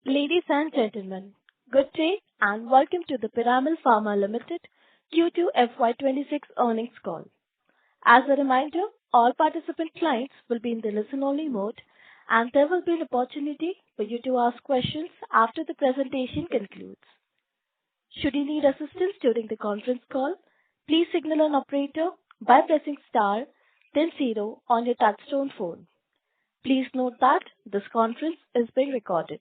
Ladies and gentlemen, good day and welcome to the Piramal Pharma Ltd Q2 FY26 earnings call. As a reminder, all participant clients will be in the listen-only mode, and there will be an opportunity for you to ask questions after the presentation concludes. Should you need assistance during the conference call, please signal an operator by pressing star, then zero on your touchtone phone. Please note that this conference is being recorded.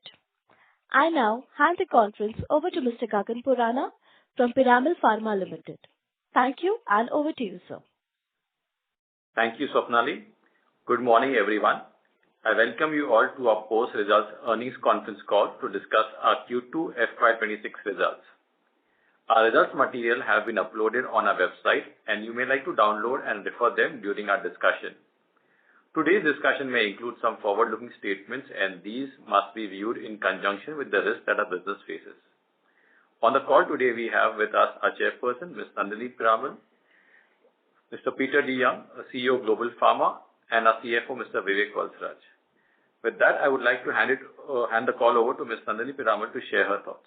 I now hand the conference over to Mr. Gagan Purana from Piramal Pharma Ltd. Thank you, and over to you, sir. Thank you, Swapnali. Good morning, everyone. I welcome you all to our post-results earnings conference call to discuss our Q2 FY26 results. Our results material have been uploaded on our website, and you may like to download and refer them during our discussion. Today's discussion may include some forward-looking statements, and these must be viewed in conjunction with the risks that our business faces. On the call today, we have with us our chairperson, Ms. Nandini Piramal, Mr. Peter DeYoung, CEO of Global Pharma, and our CFO, Mr. Vivek Valsaraj. With that, I would like to hand the call over to Ms. Nandini Piramal to share her thoughts.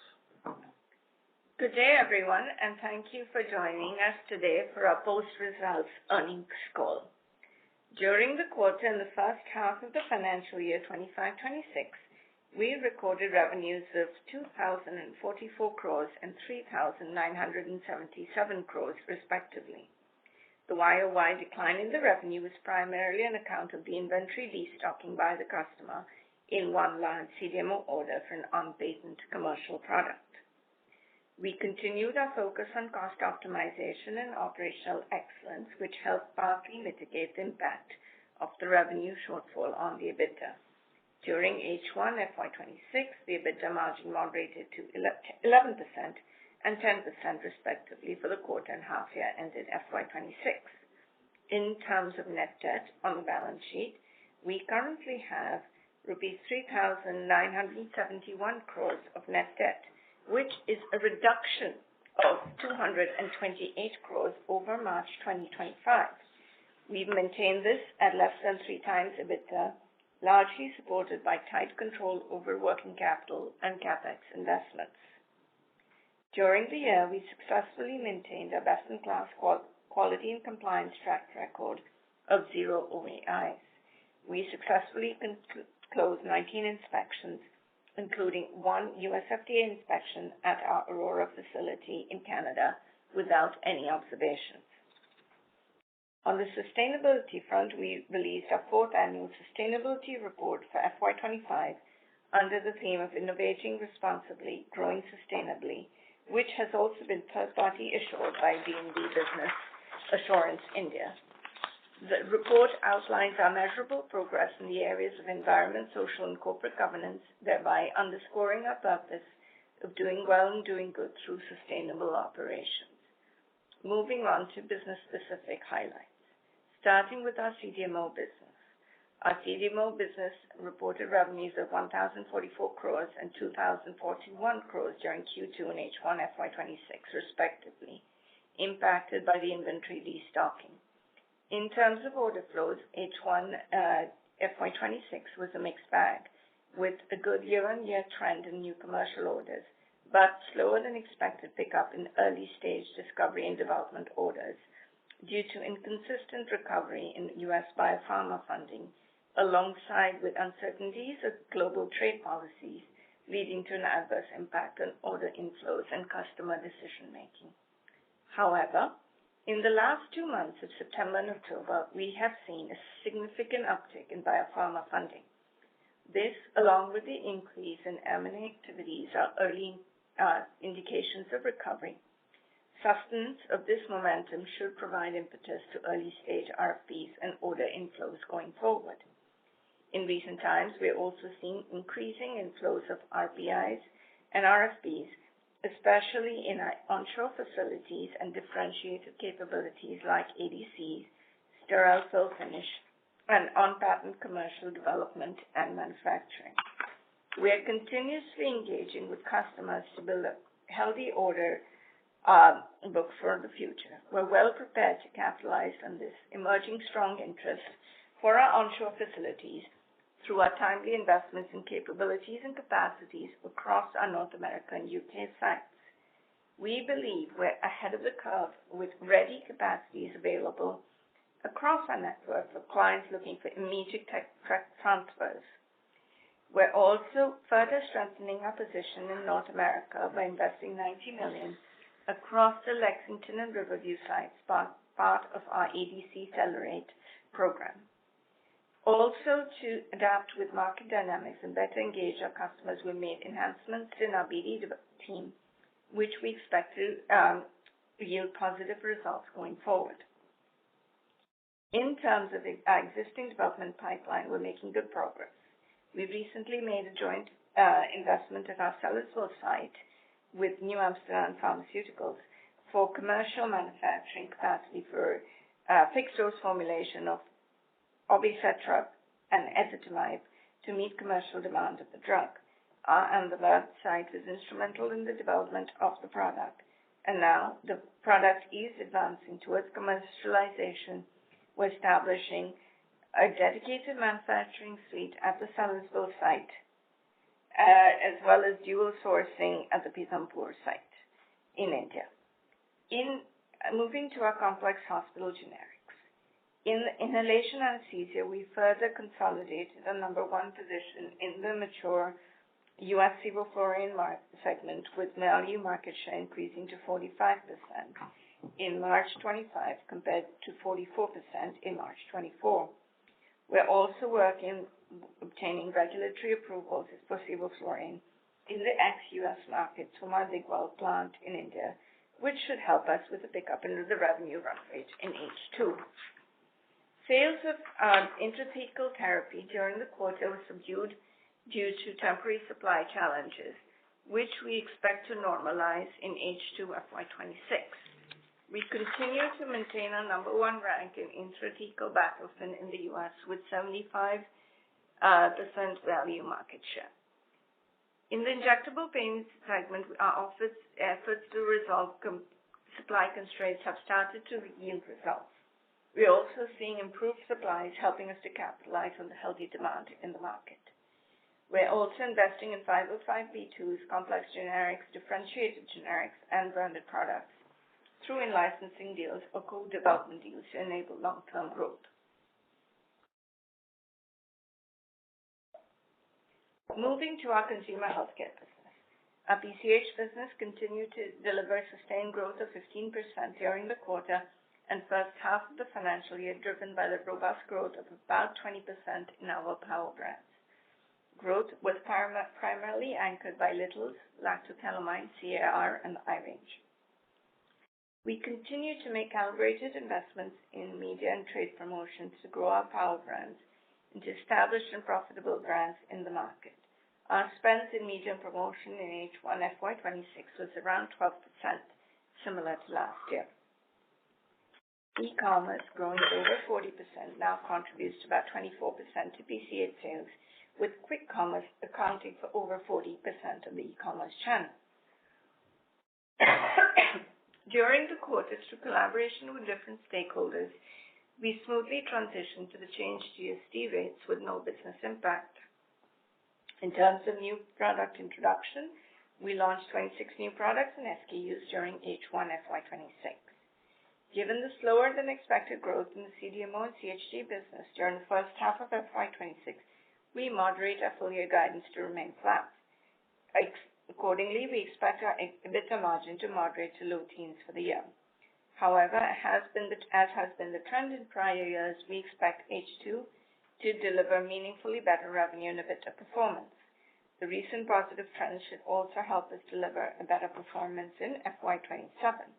Good day, everyone, and thank you for joining us today for our post-results earnings call. During the quarter and the first half of the financial year 25-26, we recorded revenues of 2,044 crores and 3,977 crores, respectively. The YOY decline in the revenue was primarily on account of the inventory destocking by the customer in one large CDMO order for an on-patent commercial product. We continued our focus on cost optimization and operational excellence, which helped partly mitigate the impact of the revenue shortfall on the EBITDA. During H1 FY26, the EBITDA margin moderated to 11% and 10% respectively for the quarter and half year ended FY26. In terms of net debt on the balance sheet, we currently have rupees 3,971 crores of net debt, which is a reduction of 228 crores over March 2025. We've maintained this at less than 3 times EBITDA, largely supported by tight control over working capital and CapEx investments. During the year, we successfully maintained a best-in-class quality and compliance track record of 0 OAIs. We successfully closed 19 inspections, including 1 US FDA inspection at our Aurora facility in Canada without any observations. On the sustainability front, we released our 4th annual sustainability report for FY25 under the theme of Innovating Responsibly, Growing Sustainably, which has also been third-party assured by D&D Business Assurance India. The report outlines our measurable progress in the areas of environment, social, and corporate governance, thereby underscoring our purpose of doing well and doing good through sustainable operations. Moving on to business-specific highlights. Starting with our CDMO business. Our CDMO business reported revenues of 1,044 crores and 2,041 crores during Q2 and H1 FY26, respectively, impacted by the inventory destocking. In terms of order flows, H1 FY26 was a mixed bag, with a good year-on-year trend in new commercial orders, but slower than expected pickup in early-stage discovery and development orders due to inconsistent recovery in U.S. biopharma funding, alongside with uncertainties of global trade policies, leading to an adverse impact on order inflows and customer decision-making. However, in the last 2 months of September and October, we have seen a significant uptick in biopharma funding. This, along with the increase in M&A activities, are early indications of recovery. Sustenance of this momentum should provide impetus to early-stage RFPs and order inflows going forward. In recent times, we are also seeing increasing inflows of RPIs and RFPs, especially in our onshore facilities and differentiated capabilities like ADCs, sterile fill finish, and on-patent commercial development and manufacturing. We are continuously engaging with customers to build a healthy order book for the future. We're well prepared to capitalize on this emerging strong interest for our onshore facilities through our timely investments in capabilities and capacities across our North America and UK sites. We believe we're ahead of the curve with ready capacities available across our network for clients looking for immediate tech transfers. We're also further strengthening our position in North America by investing $90 million across the Lexington and Riverview sites, part of our ADC Accelerate program. Also, to adapt with market dynamics and better engage our customers, we made enhancements in our BD team, which we expect to yield positive results going forward. In terms of our existing development pipeline, we're making good progress. We recently made a joint investment at our Sellersville site with New Amsterdam Pharmaceuticals for commercial manufacturing capacity for fixed-dose formulation of obicetrap and ezetimibe to meet commercial demand of the drug. Our Ahmedabad site was instrumental in the development of the product, and now the product is advancing towards commercialization. We're establishing a dedicated manufacturing suite at the Sellersville site, as well as dual sourcing at the Pithampur site in India. Moving to our complex hospital generics. In inhalation anesthesia, we further consolidated a number one position in the mature U.S. sevoflurane segment, with value market share increasing to 45% in March 25 compared to 44% in March 24. We're also working obtaining regulatory approvals for sevoflurane in the ex-U.S. markets from our Digwal plant in India, which should help us with a pickup in the revenue run rate in H2. Sales of intrathecal therapy during the quarter were subdued due to temporary supply challenges, which we expect to normalize in H2 FY26. We continue to maintain our number one rank in intrathecal baclofen in the U.S. with 75% value market share. In the injectable pain segment, our efforts to resolve supply constraints have started to yield results. We're also seeing improved supplies, helping us to capitalize on the healthy demand in the market. We're also investing in 505(b)(2)s, complex generics, differentiated generics, and branded products through in-licensing deals or co-development deals to enable long-term growth. Moving to our consumer healthcare business. Our PCH business continued to deliver sustained growth of 15% during the quarter and first half of the financial year, driven by the robust growth of about 20% in our power brands. Growth was primarily anchored by Little's, Lactocalamine, CAR, and the iRange. We continue to make calibrated investments in media and trade promotions to grow our power brands into established and profitable brands in the market. Our spends in media and promotion in H1 FY26 was around 12%, similar to last year. E-commerce, growing at over 40%, now contributes to about 24% to PCH sales, with quick commerce accounting for over 40% of the e-commerce channel. During the quarter, through collaboration with different stakeholders, we smoothly transitioned to the changed GST rates with no business impact. In terms of new product introduction, we launched 26 new products and SKUs during H1 FY26. Given the slower than expected growth in the CDMO and CHG business during the first half of FY26, we moderate our full year guidance to remain flat. Accordingly, we expect our EBITDA margin to moderate to low teens for the year. However, as has been the trend in prior years, we expect H2 to deliver meaningfully better revenue and EBITDA performance. The recent positive trends should also help us deliver a better performance in FY27.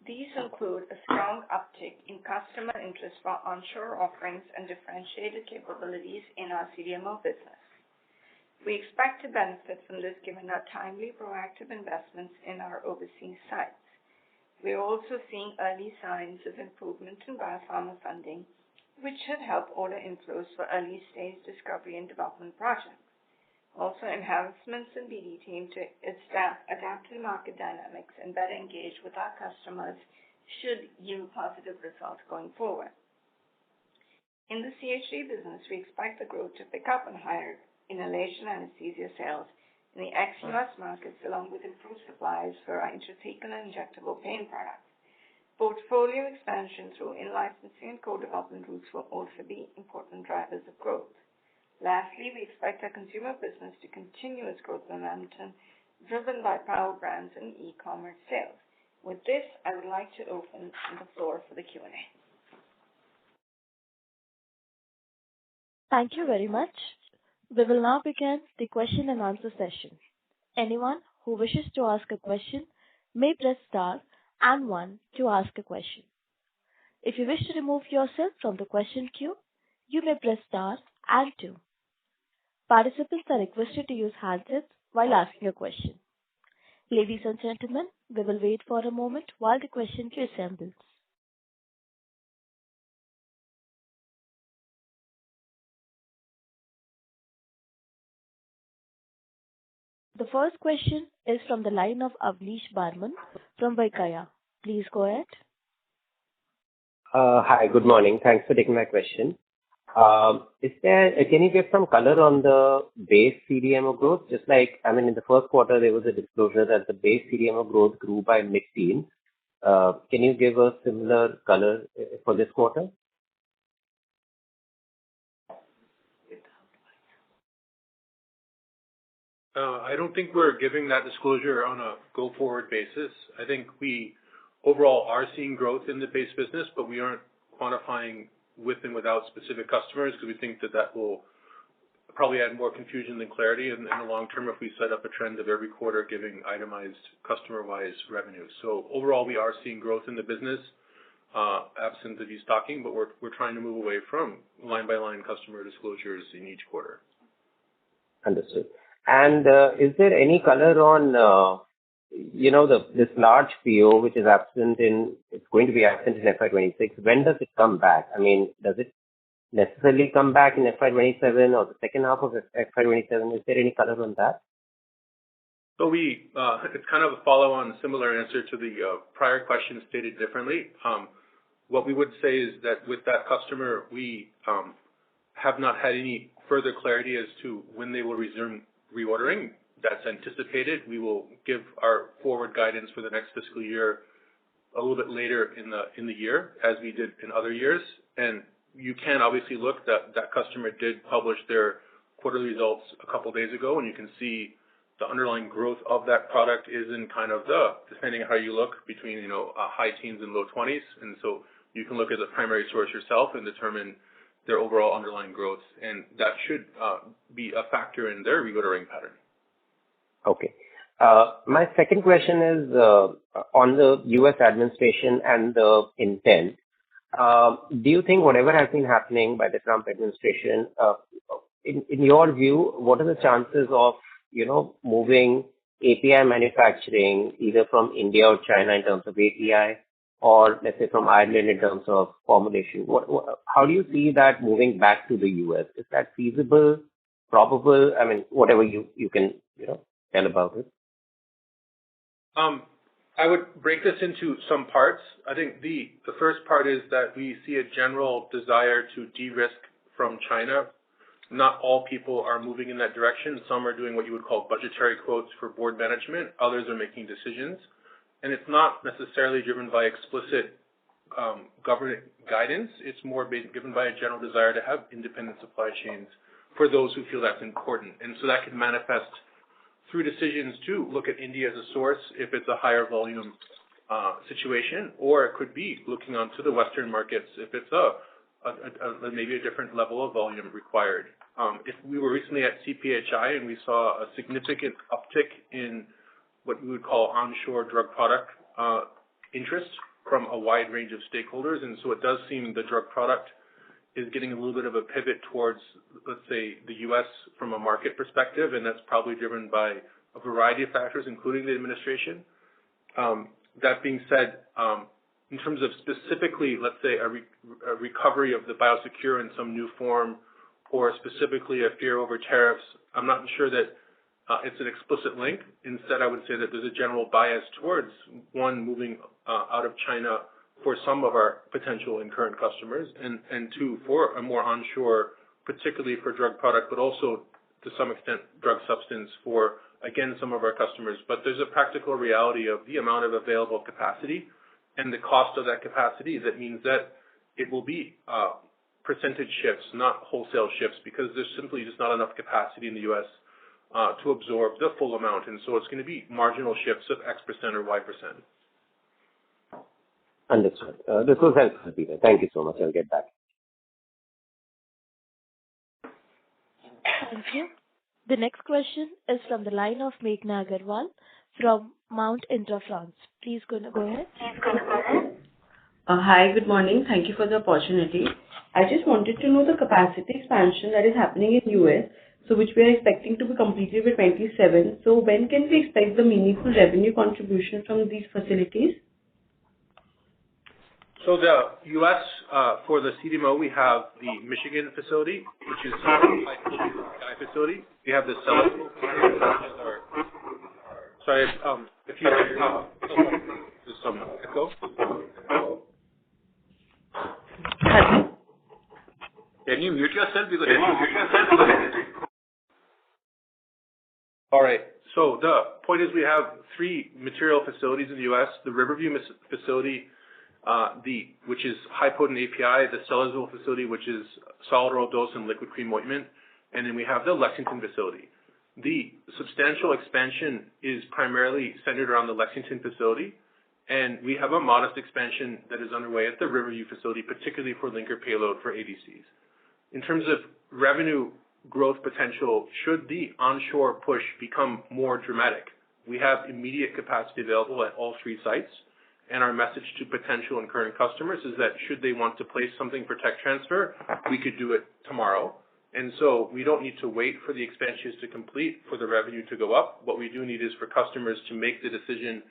These include a strong uptick in customer interest for onshore offerings and differentiated capabilities in our CDMO business. We expect to benefit from this given our timely, proactive investments in our overseas sites. We are also seeing early signs of improvement in biopharma funding, which should help order inflows for early-stage discovery and development projects. Also, enhancements in BD team to adapt to market dynamics and better engage with our customers should yield positive results going forward. In the CHD business, we expect the growth to pick up and higher inhalation anesthesia sales in the ex-US markets, along with improved supplies for our intrathecal and injectable pain products. Portfolio expansion through in-licensing and co-development routes will also be important drivers of growth. Lastly, we expect our consumer business to continue its growth momentum, driven by power brands and e-commerce sales. With this, I would like to open the floor for the Q&A. Thank you very much. We will now begin the question and answer session. Anyone who wishes to ask a question may press star and 1 to ask a question. If you wish to remove yourself from the question queue, you may press star and 2. Participants are requested to use handsets while asking a question. Ladies and gentlemen, we will wait for a moment while the question queue assembles. The first question is from the line of Avnish Barman from Vaikaya. Please go ahead. Hi, good morning. Thanks for taking my question. Can you give some color on the base CDMO growth? Just like, in the first quarter, there was a disclosure that the base CDMO growth grew by mid-teens. Can you give a similar color for this quarter? I don't think we're giving that disclosure on a go-forward basis. I think we overall are seeing growth in the base business, but we aren't quantifying with and without specific customers because we think that will probably add more confusion than clarity in the long term if we set up a trend of every quarter giving itemized customer-wise revenue. So overall, we are seeing growth in the business, absent the destocking, but we're trying to move away from line-by-line customer disclosures in each quarter. Understood. And is there any color on, this large PO which is it's going to be absent in FY26? When does it come back? Does it necessarily come back in FY27 or the second half of FY27? Is there any color on that? So it's kind of a follow-on similar answer to the prior question stated differently. What we would say is that with that customer, we have not had any further clarity as to when they will resume reordering. That's anticipated. We will give our forward guidance for the next fiscal year a little bit later in the year, as we did in other years. And you can obviously look that customer did publish their quarterly results a couple of days ago, and you can see the underlying growth of that product is in kind of depending on how you look, between high teens and low 20s. And so you can look at the primary source yourself and determine their overall underlying growth, and that should be a factor in their reordering pattern. Okay. My second question is on the U.S. administration and the intent. Do you think whatever has been happening by the Trump administration, in your view, what are the chances of, moving API manufacturing either from India or China in terms of API, or let's say from Ireland in terms of formulation? How do you see that moving back to the U.S.? Is that feasible, probable? Whatever you can, tell about it. I would break this into some parts. I think the first part is that we see a general desire to de-risk from China. Not all people are moving in that direction. Some are doing what you would call budgetary quotes for board management. Others are making decisions. And it's not necessarily driven by explicit government guidance. It's more given by a general desire to have independent supply chains for those who feel that's important. And so that can manifest through decisions to look at India as a source if it's a higher volume situation, or it could be looking onto the Western markets if it's maybe a different level of volume required. If we were recently at CPHI and we saw a significant uptick in what we would call onshore drug product interest from a wide range of stakeholders. And so it does seem the drug product is getting a little bit of a pivot towards, let's say, the U.S. from a market perspective, and that's probably driven by a variety of factors, including the administration. That being said, in terms of specifically, let's say, a recovery of the biosecure in some new form, or specifically a fear over tariffs, I'm not sure that it's an explicit link. Instead, I would say that there's a general bias towards, one, moving out of China for some of our potential and current customers, and two, for a more onshore, particularly for drug product, but also to some extent drug substance for, again, some of our customers. But there's a practical reality of the amount of available capacity and the cost of that capacity. That means that it will be percentage shifts, not wholesale shifts, because there's simply just not enough capacity in the U.S. To absorb the full amount. And so it's going to be marginal shifts of X% or Y%. Understood. This was helpful, Peter. Thank you so much. I'll get back. Thank you. The next question is from the line of Meghna Agarwal from Mount Intra France. Please go ahead. Hi, good morning. Thank you for the opportunity. I just wanted to know the capacity expansion that is happening in US, so which we are expecting to be completed by 27. So when can we expect the meaningful revenue contribution from these facilities? So the U.S., for the CDMO, we have the Michigan facility, which is a high facility. We have the Sellersville facility, which is our... Sorry, if you... there's some echo. Can you mute yourself? All right. So the point is we have 3 material facilities in the U.S. The Riverview facility, which is high potent API, the Sellersville facility, which is solid oral dose and liquid cream ointment, and then we have the Lexington facility. The substantial expansion is primarily centered around the Lexington facility, and we have a modest expansion that is underway at the Riverview facility, particularly for linker payload for ADCs. In terms of revenue growth potential, should the onshore push become more dramatic, we have immediate capacity available at all 3 sites. And our message to potential and current customers is that should they want to place something for tech transfer, we could do it tomorrow. And so we don't need to wait for the expansions to complete for the revenue to go up. What we do need is for customers to make the decision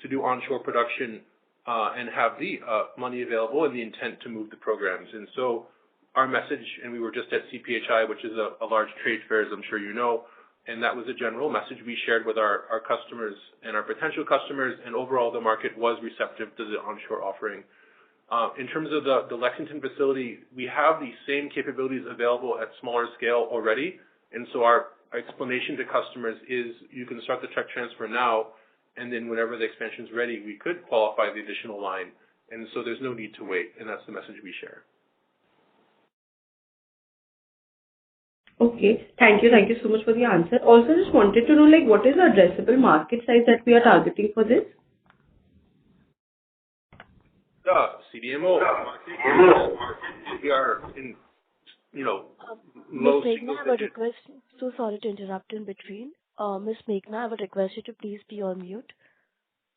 to do onshore production and have the money available and the intent to move the programs. And so our message, and we were just at CPHI, which is a large trade fair, as I'm sure you know, and that was a general message we shared with our customers and our potential customers, and overall the market was receptive to the onshore offering. In terms of the Lexington facility, we have the same capabilities available at smaller scale already, and so our explanation to customers is you can start the tech transfer now, and then whenever the expansion is ready, we could qualify the additional line, and so there's no need to wait, and that's the message we share. Okay, thank you so much for the answer. Also, just wanted to know, like, what is the addressable market size that we are targeting for this? The CDMO market, we are in, low Ms. single Meghna, I would digit. request, so sorry to interrupt in between. Ms. Meghna, I would request you to please be on mute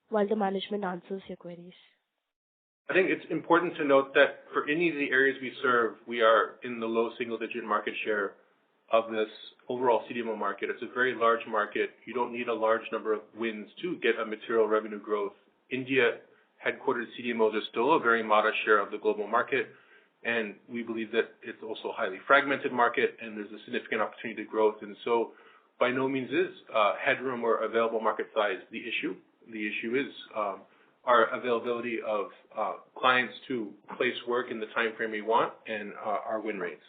while the management answers your queries. I think it's important to note that for any of the areas we serve, we are in the low single digit market share of this overall CDMO market. It's a very large market. You don't need a large number of wins to get a material revenue growth. India headquartered CDMOs are still a very modest share of the global market, and we believe that it's also a highly fragmented market, and there's a significant opportunity to growth. And so by no means is headroom or available market size the issue. The issue is our availability of clients to place work in the time frame we want and our win rates.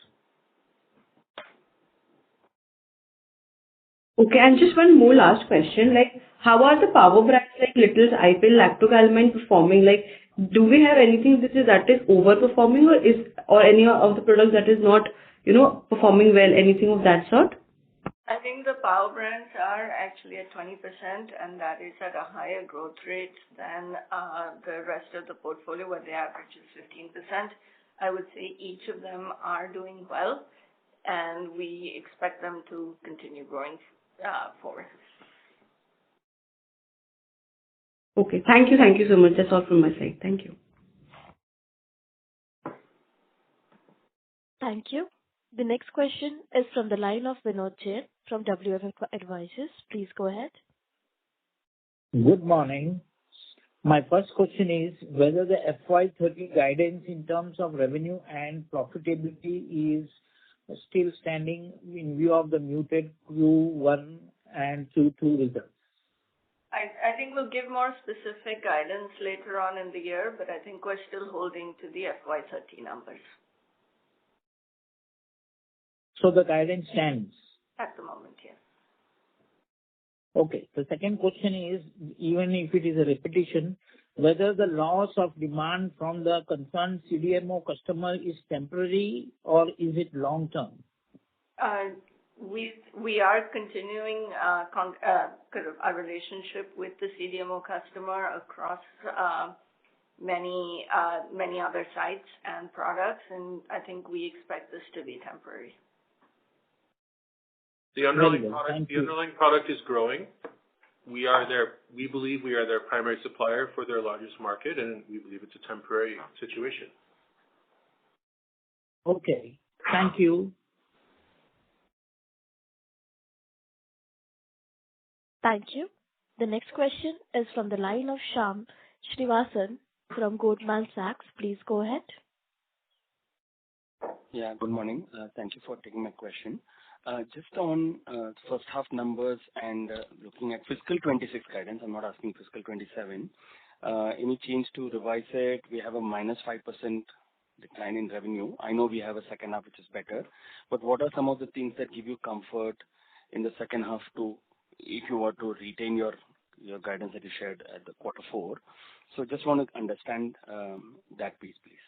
Okay, and just one more last question. Like, how are the power brands like Little's, IPIL, Lactocalamine performing? Like, do we have anything that is overperforming, or any of the products that is not, performing well, anything of that sort? I think the power brands are actually at 20%, and that is at a higher growth rate than the rest of the portfolio, where the average is 15%. I would say each of them are doing well, and we expect them to continue growing forward. Okay, thank you so much. That's all from my side. Thank you. Thank you. The next question is from the line of Vinod Jain from WF Advisors. Please go ahead. Good morning. My first question is whether the FY30 guidance in terms of revenue and profitability is still standing in view of the muted Q1 and Q2 results. I think we'll give more specific guidance later on in the year, but I think we're still holding to the FY30 numbers. So the guidance stands? At the moment, yes. Okay. The second question is, even if it is a repetition, whether the loss of demand from the concerned CDMO customer is temporary or is it long term? We are continuing kind of our relationship with the CDMO customer across many other sites and products, and I think we expect this to be temporary. The underlying product is growing. We believe we are their primary supplier for their largest market, and we believe it's a temporary situation. Okay. Thank you. Thank you. The next question is from the line of Shyam Srinivasan from Goldman Sachs. Please go ahead. Yeah, good morning. Thank you for taking my question. Just on first half numbers and looking at fiscal 26 guidance, I'm not asking fiscal 27. Any change to revise it? We have a -5% decline in revenue. I know we have a second half which is better, but what are some of the things that give you comfort in the second half to, if you were to retain your guidance that you shared at the quarter four? So just want to understand that piece, please.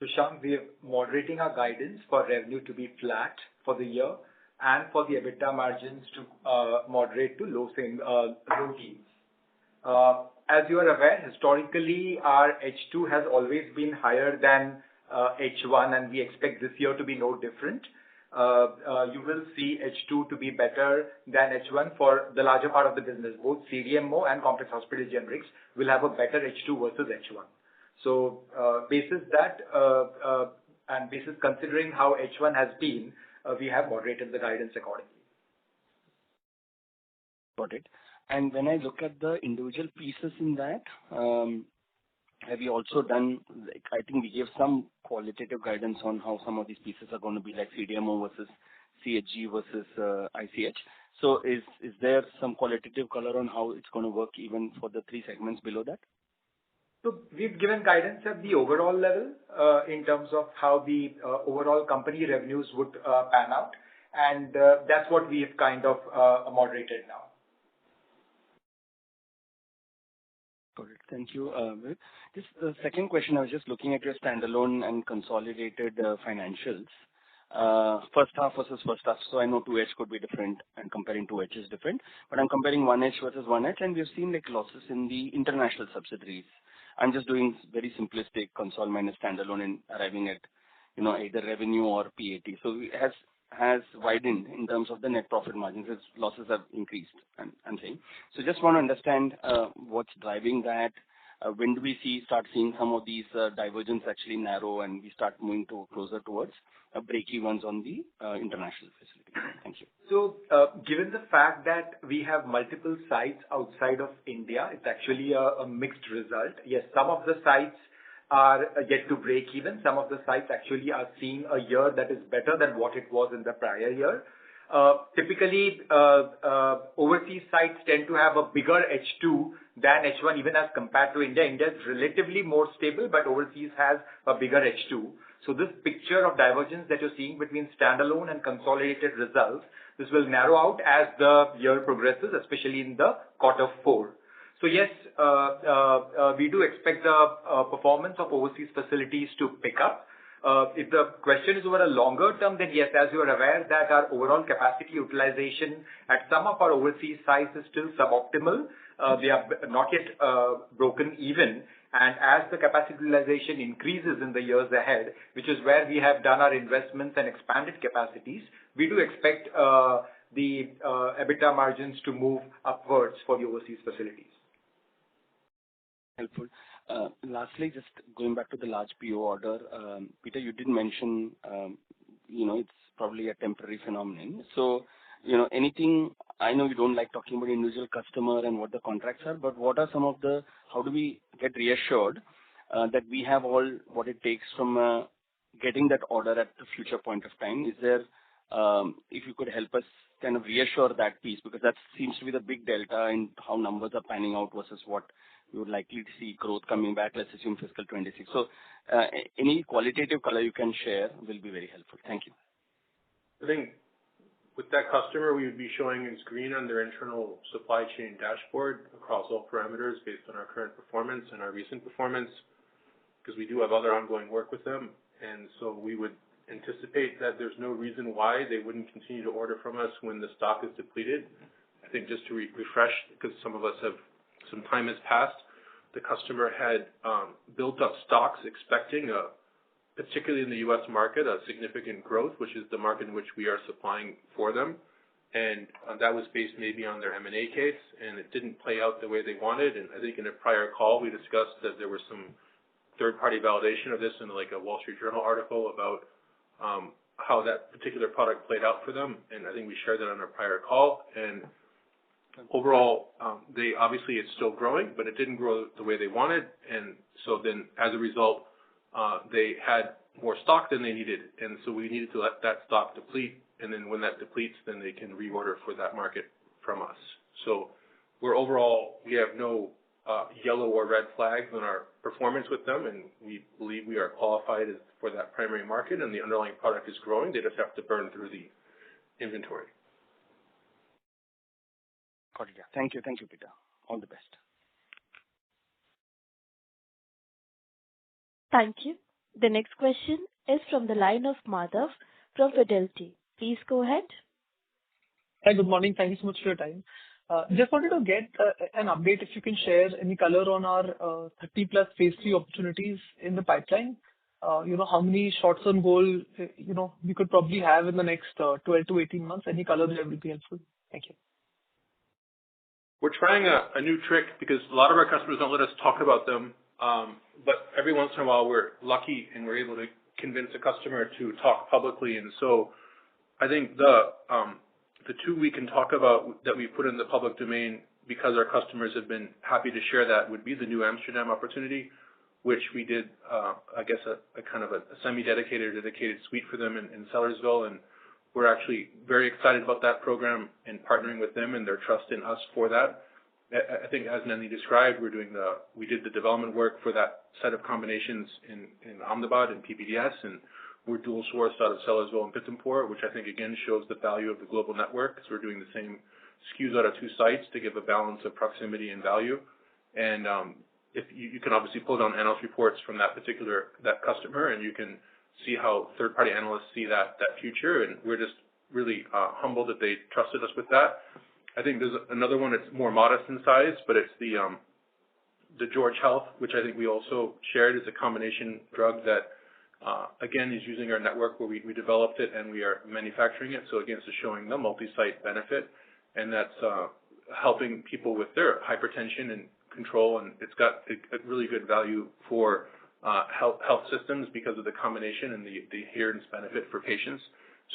So Shyam, we are moderating our guidance for revenue to be flat for the year and for the EBITDA margins to moderate to low teens. As you are aware, historically, our H2 has always been higher than H1, and we expect this year to be no different. You will see H2 to be better than H1 for the larger part of the business. Both CDMO and complex hospital generics will have a better H2 versus H1. So, basis that, and basis considering how H1 has been, we have moderated the guidance accordingly. Got it. And when I look at the individual pieces in that, have you also done, like, I think we gave some qualitative guidance on how some of these pieces are going to be, like CDMO versus CHG versus ICH. So is there some qualitative color on how it's going to work even for the three segments below that? So we've given guidance at the overall level in terms of how the overall company revenues would pan out, and that's what we have kind of moderated now. Got it. Thank you. Just the second question, I was just looking at your standalone and consolidated financials. First half versus first half. So I know 2H could be different and comparing 2H is different, but I'm comparing 1H versus 1H, and we've seen like losses in the international subsidiaries. I'm just doing very simplistic console minus standalone and arriving at, either revenue or PAT. So it has widened in terms of the net profit margins as losses have increased, I'm saying. So just want to understand what's driving that. When do we start seeing some of these divergence actually narrow and we start moving closer towards break-evens on the international facility? Thank you. So, given the fact that we have multiple sites outside of India, it's actually a mixed result. Yes, some of the sites are yet to break even. Some of the sites actually are seeing a year that is better than what it was in the prior year. Typically, overseas sites tend to have a bigger H2 than H1, even as compared to India. India is relatively more stable, but overseas has a bigger H2. So this picture of divergence that you're seeing between standalone and consolidated results, this will narrow out as the year progresses, especially in the quarter four. So yes, we do expect the performance of overseas facilities to pick up. If the question is over a longer term, then yes, as you are aware that our overall capacity utilization at some of our overseas sites is still suboptimal. They are not yet broken even. And as the capacity utilization increases in the years ahead, which is where we have done our investments and expanded capacities, we do expect the EBITDA margins to move upwards for the overseas facilities. Helpful. Lastly, just going back to the large PO order, Peter, you did mention, it's probably a temporary phenomenon. So, anything, I know you don't like talking about individual customer and what the contracts are, but what are some of how do we get reassured that we have all what it takes from getting that order at the future point of time? Is there, if you could help us kind of reassure that piece, because that seems to be the big delta in how numbers are panning out versus what we would likely to see growth coming back, let's assume fiscal 26. So any qualitative color you can share will be very helpful. Thank you. I think with that customer, we would be showing it's green on their internal supply chain dashboard across all parameters based on our current performance and our recent performance, because we do have other ongoing work with them. And so we would anticipate that there's no reason why they wouldn't continue to order from us when the stock is depleted. I think just to refresh, because some of us have, some time has passed, the customer had built up stocks expecting, particularly in the U.S. market, a significant growth, which is the market in which we are supplying for them. And that was based maybe on their M&A case, and it didn't play out the way they wanted. And I think in a prior call, we discussed that there was some third-party validation of this in like a Wall Street Journal article about how that particular product played out for them. And I think we shared that on our prior call. And overall, they obviously it's still growing, but it didn't grow the way they wanted. And so then as a result, they had more stock than they needed. And so we needed to let that stock deplete. And then when that depletes, then they can reorder for that market from us. So we're overall, we have no yellow or red flags on our performance with them, and we believe we are qualified for that primary market, and the underlying product is growing. They just have to burn through the inventory. Got it. Yeah. Thank you. Thank you, Peter. All the best. Thank you. The next question is from the line of Madhav from Fidelity. Please go ahead. Hi, good morning. Thank you so much for your time. Just wanted to get an update, if you can share any color on our 30+ phase 3 opportunities in the pipeline. How many shots on goal, we could probably have in the next 12 to 18 months. Any color there would be helpful. Thank you. We're trying a new trick because a lot of our customers don't let us talk about them. But every once in a while, we're lucky and we're able to convince a customer to talk publicly. And so I think the two we can talk about that we put in the public domain because our customers have been happy to share that would be the New Amsterdam opportunity, which we did, I guess, a kind of a semi-dedicated or dedicated suite for them in Sellersville. And we're actually very excited about that program and partnering with them and their trust in us for that. I think as Nandini described, we did the development work for that set of combinations in Ahmedabad and PPDS, and we're dual sourced out of Sellersville and Pithampur, which I think again shows the value of the global network, because we're doing the same SKUs out of two sites to give a balance of proximity and value. And if you can obviously pull down analyst reports from that customer, and you can see how third-party analysts see that future. And we're just really humbled that they trusted us with that. I think there's another one that's more modest in size, but it's the George Health, which I think we also shared as a combination drug that, again, is using our network where we developed it and we are manufacturing it. So again, it's showing the multi-site benefit, and that's helping people with their hypertension and control, and it's got a really good value for health systems because of the combination and the adherence benefit for patients.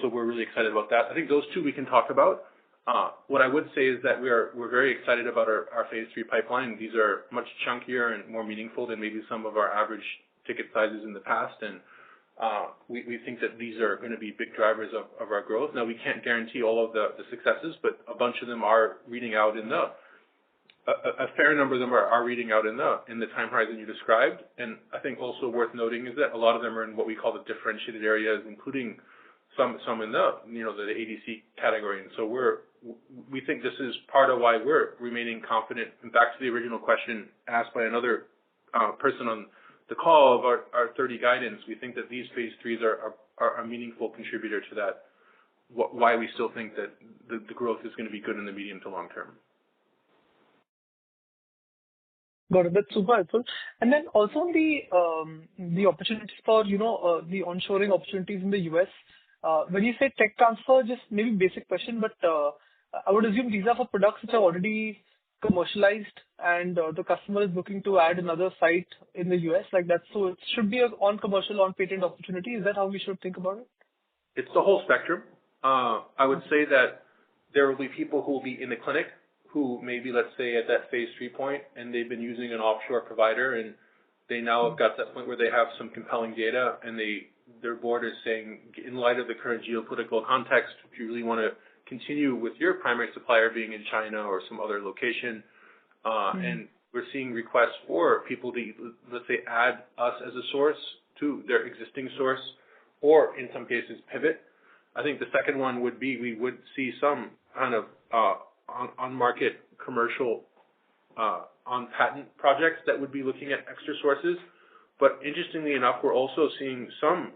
So we're really excited about that. I think those two we can talk about. What I would say is that we're very excited about our phase 3 pipeline. These are much chunkier and more meaningful than maybe some of our average ticket sizes in the past, and we think that these are going to be big drivers of our growth. Now, we can't guarantee all of the successes, but a bunch of them are reading out a fair number of them are reading out in the time horizon you described. And I think also worth noting is that a lot of them are in what we call the differentiated areas, including some in the ADC category. And so we think this is part of why we're remaining confident. And back to the original question asked by another person on the call of our 30 guidance, we think that these phase 3s are a meaningful contributor to that, why we still think that the growth is going to be good in the medium to long term. Got it. That's super helpful. And then also on the opportunities for, the onshoring opportunities in the US, when you say tech transfer, just maybe basic question, but I would assume these are for products which are already commercialized and the customer is looking to add another site in the US like that. So it should be on commercial, on patent opportunity. Is that how we should think about it? It's the whole spectrum. I would say that there will be people who will be in the clinic who maybe, let's say, at that phase 3 point, and they've been using an offshore provider, and they now have got that point where they have some compelling data, and their board is saying, in light of the current geopolitical context, if you really want to continue with your primary supplier being in China or some other location. And we're seeing requests for people to, let's say, add us as a source to their existing source, or in some cases pivot. I think the second one would be we would see some kind of on-market commercial on-patent projects that would be looking at extra sources. But interestingly enough, we're also seeing some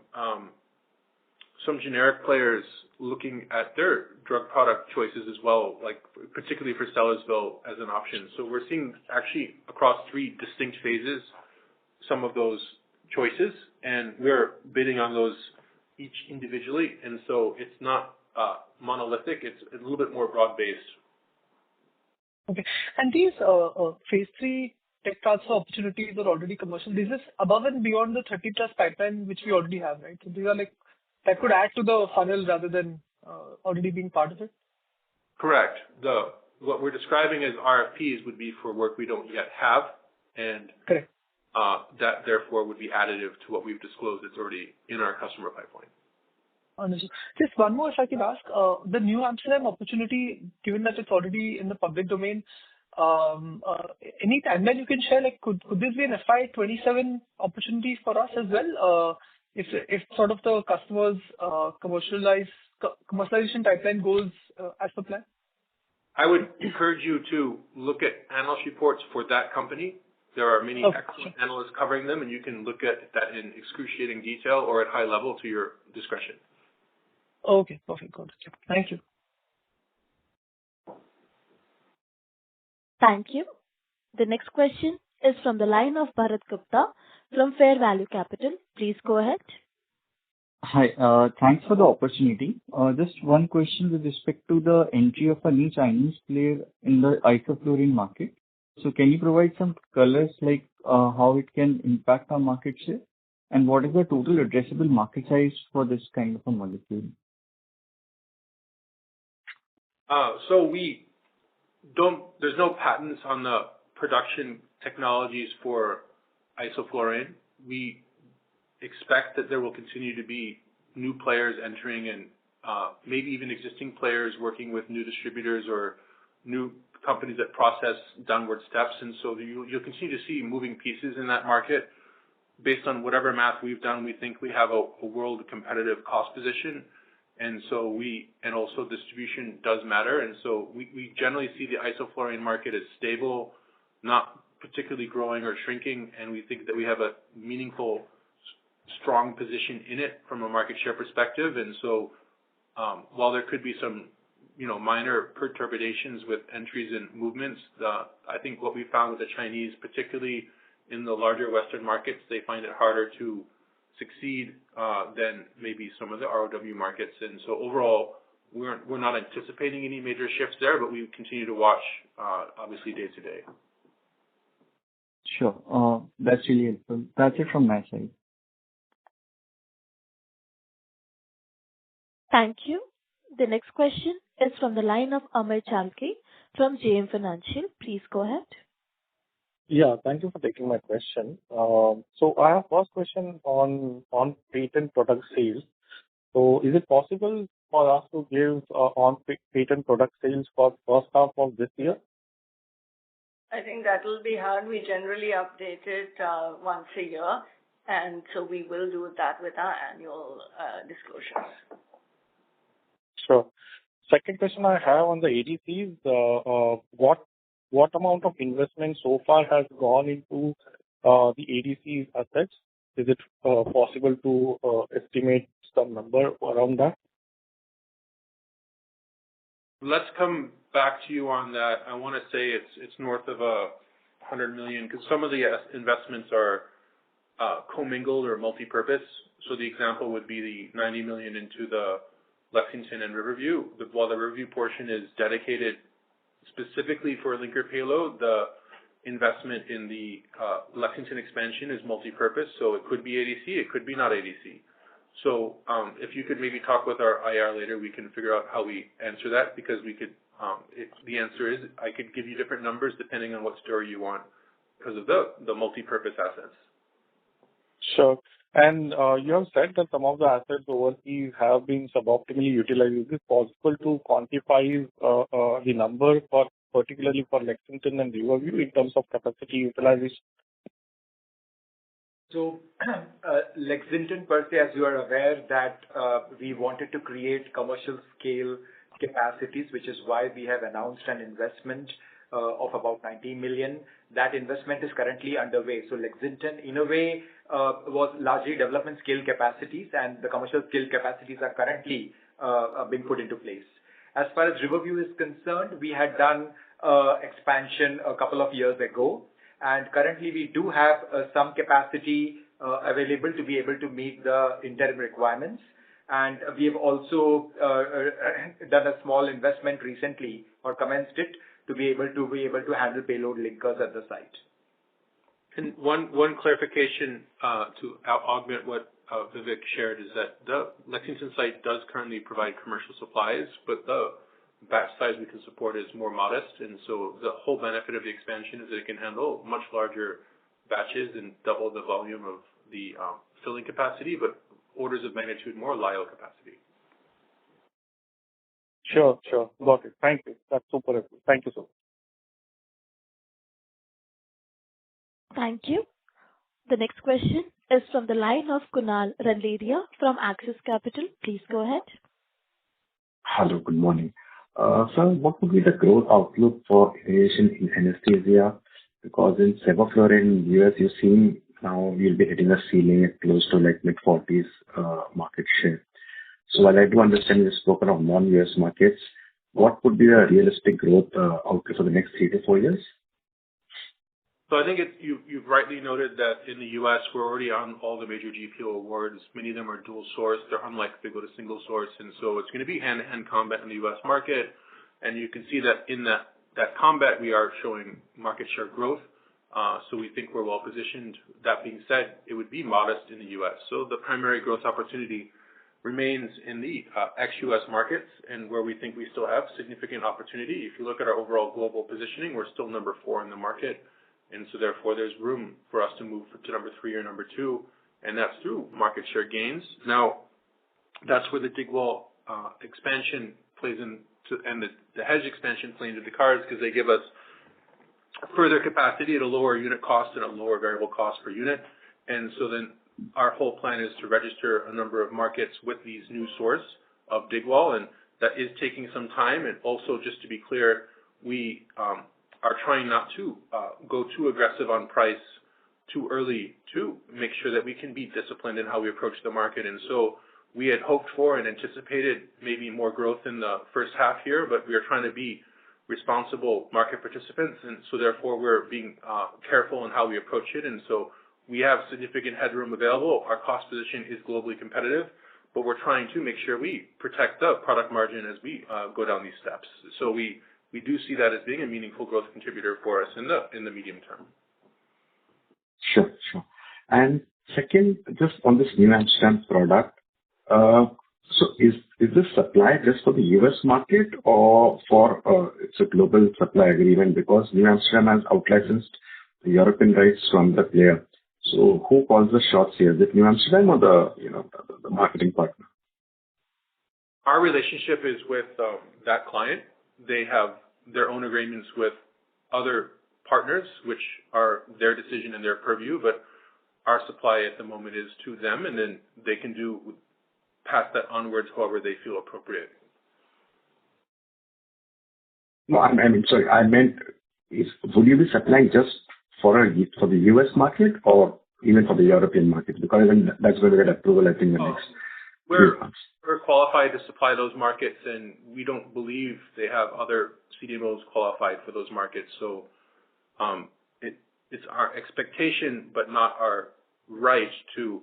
generic players looking at their drug product choices as well, like particularly for Sellersville as an option. So we're seeing actually across 3 distinct phases some of those choices, and we're bidding on those each individually. And so it's not monolithic; it's a little bit more broad-based. Okay. And these phase 3 tech transfer opportunities are already commercial. This is above and beyond the 30+ pipeline which we already have, right? So these are like that could add to the funnel rather than already being part of it? Correct. What we're describing as RFPs would be for work we don't yet have, and correct. That therefore would be additive to what we've disclosed that's already in our customer pipeline. Understood. Just one more, if I could ask, the New Amsterdam opportunity, given that it's already in the public domain, any timeline you can share? Like, could this be an FY27 opportunity for us as well? If sort of the customer's commercialization pipeline goes as per plan? I would encourage you to look at analyst reports for that company. There are many excellent analysts covering them, and you can look at that in excruciating detail or at high level to your discretion. Okay, perfect. Got it. Thank you. Thank you. The next question is from the line of Bharat Gupta from Fair Value Capital. Please go ahead. Hi, thanks for the opportunity. Just one question with respect to the entry of a new Chinese player in the isoflurane market. So can you provide some colors like how it can impact our market share, and what is the total addressable market size for this kind of a molecule? So there's no patents on the production technologies for isoflurane. We expect that there will continue to be new players entering and maybe even existing players working with new distributors or new companies that process downward steps. And so you'll continue to see moving pieces in that market. Based on whatever math we've done, we think we have a world competitive cost position. And so and also distribution does matter. And so we generally see the isoflurane market as stable, not particularly growing or shrinking. And we think that we have a meaningful, strong position in it from a market share perspective. And so while there could be some minor perturbations with entries and movements, I think what we found with the Chinese, particularly in the larger Western markets, they find it harder to succeed than maybe some of the ROW markets. And so overall, we're not anticipating any major shifts there, but we continue to watch, obviously, day to day. Sure. That's really helpful. That's it from my side. Thank you. The next question is from the line of Amey Chalke from JM Financial. Please go ahead. Yeah, thank you for taking my question. So I have first question on patent product sales. So is it possible for us to give on patent product sales for first half of this year? I think that will be hard. We generally update it once a year, and so we will do that with our annual disclosures. Sure. Second question I have on the ADCs, what amount of investment so far has gone into the ADC assets? Is it possible to estimate some number around that? Let's come back to you on that. I want to say it's north of 100 million because some of the investments are commingled or multi-purpose. So the example would be the 90 million into the Lexington and Riverview. While the Riverview portion is dedicated specifically for linker payload, the investment in the Lexington expansion is multi-purpose. So it could be ADC, it could be not ADC. So if you could maybe talk with our IR later, we can figure out how we answer that because we could. The answer is I could give you different numbers depending on what story you want because of the multi-purpose assets. Sure. And you have said that some of the assets overseas have been suboptimally utilized. Is it possible to quantify the number for particularly for Lexington and Riverview in terms of capacity utilization? So, Lexington per se, as you are aware, that we wanted to create commercial scale capacities, which is why we have announced an investment of about 90 million. That investment is currently underway. So Lexington, in a way, was largely development scale capacities, and the commercial scale capacities are currently being put into place. As far as Riverview is concerned, we had done expansion a couple of years ago, and currently we do have some capacity available to be able to meet the interim requirements. And we have also done a small investment recently, or commenced it, to be able to handle payload linkers at the site. And one clarification to augment what Vivek shared is that the Lexington site does currently provide commercial supplies, but the batch size we can support is more modest, and so the whole benefit of the expansion is that it can handle much larger batches and double the volume of the filling capacity, but orders of magnitude more lyo capacity. Sure. Got it. Thank you. That's super helpful. Thank you so much. Thank you. The next question is from the line of Kunal Randeria from Axis Capital. Please go ahead. Hello, good morning. Sir, what would be the growth outlook for inhalation in anesthesia? Because in sevoflurane US, you've seen now you'll be hitting a ceiling at close to like mid-40s market share. So while I do understand you've spoken of non-US markets, what would be a realistic growth outlook for the next 3 to 4 years? So I think you've rightly noted that in the U.S. we're already on all the major GPO awards. Many of them are dual source. They're unlikely to go to single source, and so it's going to be hand-to-hand combat in the U.S. market. And you can see that in that combat we are showing market share growth. So we think we're well positioned. That being said, it would be modest in the U.S. So the primary growth opportunity remains in the ex-U.S. markets, and where we think we still have significant opportunity. If you look at our overall global positioning, we're still number 4 in the market. And so therefore there's room for us to move to number 3 or number 2, and that's through market share gains. Now, that's where the Digwall expansion plays into, and the hedge expansion play into the cards, because they give us further capacity at a lower unit cost and a lower variable cost per unit. And so then our whole plan is to register a number of markets with these new source of Digwall, and that is taking some time. And also, just to be clear, we are trying not to go too aggressive on price too early to make sure that we can be disciplined in how we approach the market. And so we had hoped for and anticipated maybe more growth in the first half here, but we are trying to be responsible market participants, and so therefore we're being careful in how we approach it. And so we have significant headroom available. Our cost position is globally competitive, but we're trying to make sure we protect the product margin as we go down these steps. So we do see that as being a meaningful growth contributor for us in the medium term. Sure. And second, just on this New Amsterdam product, so is this supply just for the US market, or for it's a global supply agreement? Because New Amsterdam has outlicensed the European rights from the player. So who calls the shots here? Is it New Amsterdam or the marketing partner? Our relationship is with that client. They have their own agreements with other partners, which are their decision and their purview, but our supply at the moment is to them, and then they can pass that onwards however they feel appropriate. No, I mean, sorry, I meant, would you be supplying just for the US market or even for the European market? Because even that's going to get approval, I think, in the next few months. We're qualified to supply those markets, and we don't believe they have other CDMOs qualified for those markets. So it's our expectation, but not our right to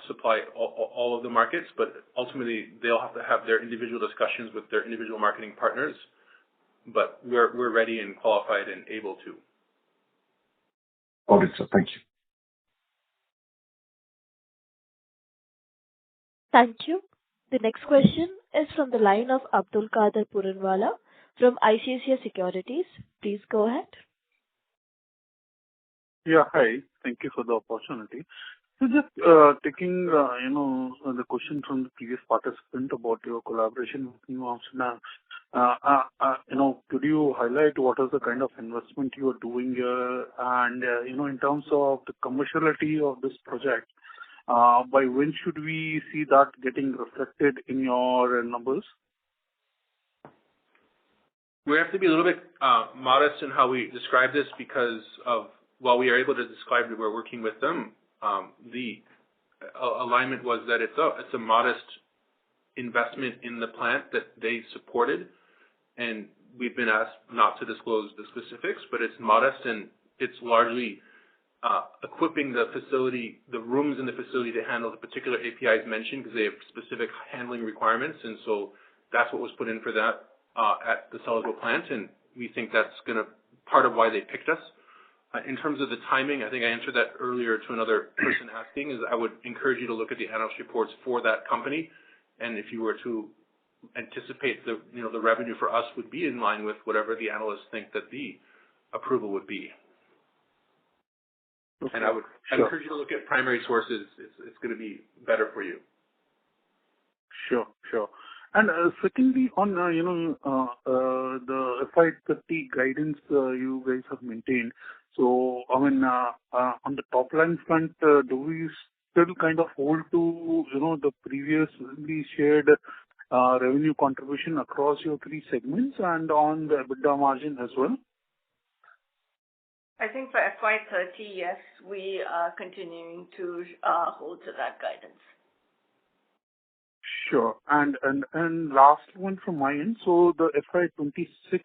supply all of the markets. But ultimately, they'll have to have their individual discussions with their individual marketing partners. But we're ready and qualified and able to. Got it, sir. Thank you. Thank you. The next question is from the line of Abdul Qadir Puranwala from ICICI Securities. Please go ahead. Yeah, hi. Thank you for the opportunity. So just taking, the question from the previous participant about your collaboration with New Amsterdam, could you highlight what is the kind of investment you are doing here? And, in terms of the commerciality of this project, by when should we see that getting reflected in your numbers? We have to be a little bit modest in how we describe this because of, while we are able to describe that we're working with them, the alignment was that it's a modest investment in the plant that they supported, and we've been asked not to disclose the specifics, but it's modest and it's largely equipping the facility, the rooms in the facility to handle the particular APIs mentioned because they have specific handling requirements, and so that's what was put in for that at the Sellersville plant, and we think that's going to part of why they picked us. In terms of the timing, I think I answered that earlier to another person asking, is I would encourage you to look at the analyst reports for that company, and if you were to anticipate the revenue for us would be in line with whatever the analysts think that the approval would be. Okay. And I'd encourage you to look at primary sources. It's going to be better for you. Sure. And secondly, on the FY30 guidance you guys have maintained. So, on the top line front, do we still kind of hold to the previously shared revenue contribution across your three segments and on the EBITDA margin as well? I think for FY30, yes, we are continuing to hold to that guidance. Sure. And last one from my end. So the FY26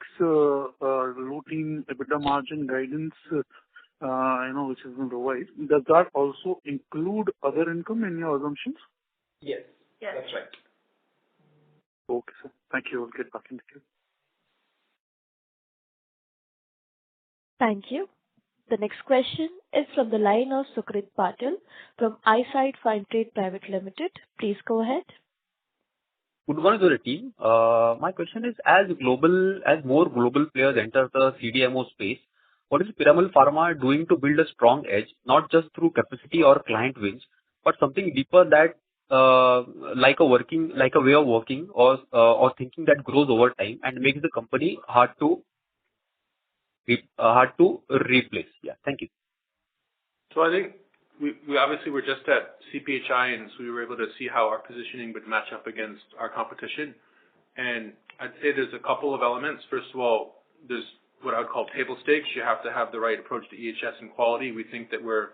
routine EBITDA margin guidance, which has been revised, does that also include other income in your assumptions? Yes. That's right. Okay, sir. Thank you. I'll get back in the queue. Thank you. The next question is from the line of Sukrit Patil from Eyesight Fintrade Private Limited. Please go ahead. Good morning to the team. My question is, as more global players enter the CDMO space, what is Piramal Pharma doing to build a strong edge, not just through capacity or client wins, but something deeper that, like a way of working or thinking that grows over time and makes the company hard to replace? Yeah, thank you. So I think we obviously were just at CPHI, and so we were able to see how our positioning would match up against our competition. And I'd say there's a couple of elements. First of all, there's what I would call table stakes. You have to have the right approach to EHS and quality. We think that we're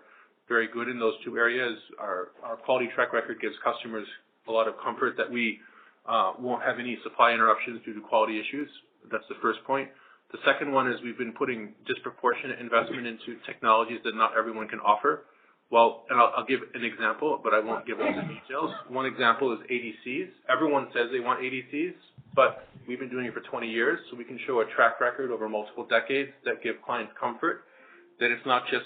very good in those two areas. Our quality track record gives customers a lot of comfort that we won't have any supply interruptions due to quality issues. That's the first point. The second one is we've been putting disproportionate investment into technologies that not everyone can offer. Well, and I'll give an example, but I won't give all the details. One example is ADCs. Everyone says they want ADCs, but we've been doing it for 20 years, so we can show a track record over multiple decades that give clients comfort that it's not just